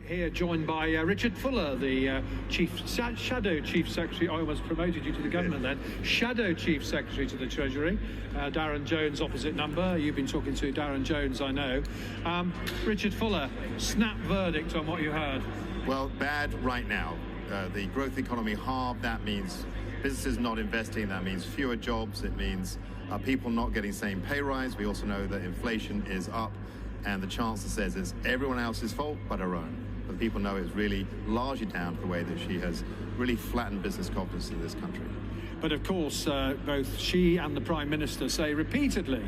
Here joined by Richard Fuller, the Shadow Chief Secretary. I almost promoted you to the government then. Shadow Chief Secretary to the Treasury. Darren Jones, opposite number. You've been talking to Darren Jones, I know. Richard Fuller, snap verdict on what you heard. Well, bad right now. The growth economy halved. That means businesses not investing. That means fewer jobs. It means people not getting same pay rise. We also know that inflation is up. And the Chancellor says it's everyone else's fault but her own. But people know it's really largely down to the way that she has really flattened business confidence in this country. But of course, both she and the Prime Minister say repeatedly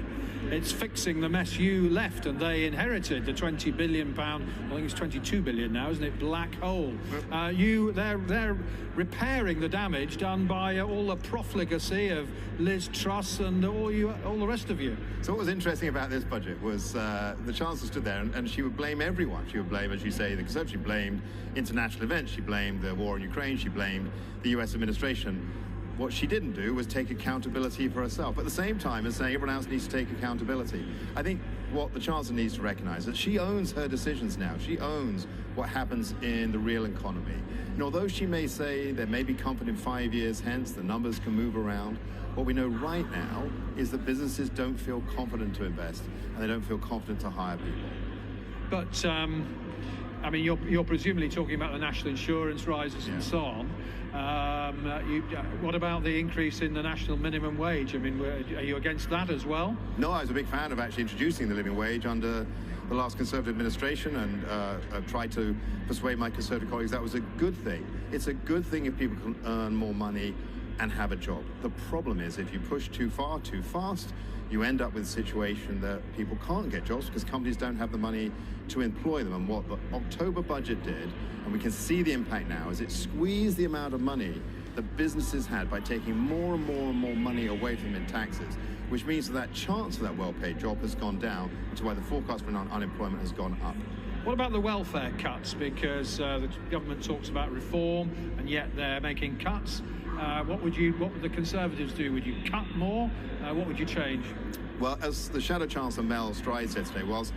it's fixing the mess you left and they inherited, the £20 billion, I think it's 22 billion now, isn't it, black hole. They're repairing the damage done by all the profligacy of Liz Truss and all the rest of you. So what was interesting about this budget was the Chancellor stood there and she would blame everyone. She would blame, as you say, the Conservatives. She blamed international events. She blamed the war in Ukraine. She blamed the US administration. What she didn't do was take accountability for herself, at the same time as saying everyone else needs to take accountability. I think what the Chancellor needs to recognise is that she owns her decisions now. She owns what happens in the real economy. And although she may say there may be comfort in 5 years hence, the numbers can move around, what we know right now is that businesses don't feel confident to invest and they don't feel confident to hire people. But I mean, you're presumably talking about the national insurance rises and so on. What about the increase in the national minimum wage? I mean, are you against that as well? No, I was a big fan of actually introducing the living wage under the last Conservative administration, and I've tried to persuade my Conservative colleagues that was a good thing. It's a good thing if people can earn more money and have a job. The problem is if you push too far, too fast, you end up with a situation that people can't get jobs because companies don't have the money to employ them. And what the October budget did, and we can see the impact now, is it squeezed the amount of money that businesses had by taking more and more and more money away from them in taxes, which means that chance of that well-paid job has gone down, which is why the forecast for unemployment has gone up. What about the welfare cuts? Because the government talks about reform, and yet they're making cuts. What would the Conservatives do? Would you cut more? What would you change? Well, as the Shadow Chancellor Mel Stride said today, whilst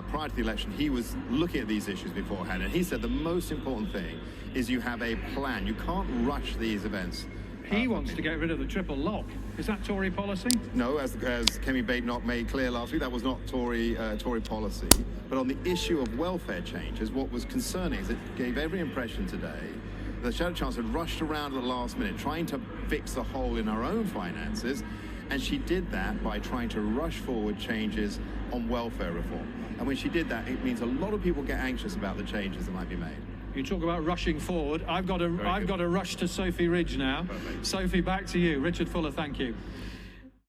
prior to the election he was looking at these issues beforehand, and he said the most important thing is you have a plan. You can't rush these events. He wants to get rid of the triple lock. Is that Tory policy? No, as Kemi Badenoch made clear last week, that was not Tory policy. But on the issue of welfare changes, what was concerning is it gave every impression today the Shadow Chancellor had rushed around at the last minute trying to fix the hole in her own finances, and she did that by trying to rush forward changes on welfare reform. And when she did that, it means a lot of people get anxious about the changes that might be made. You talk about rushing forward. I've got to rush to Sophie Ridge now. Perfect. Sophie, back to you. Richard Fuller, thank you.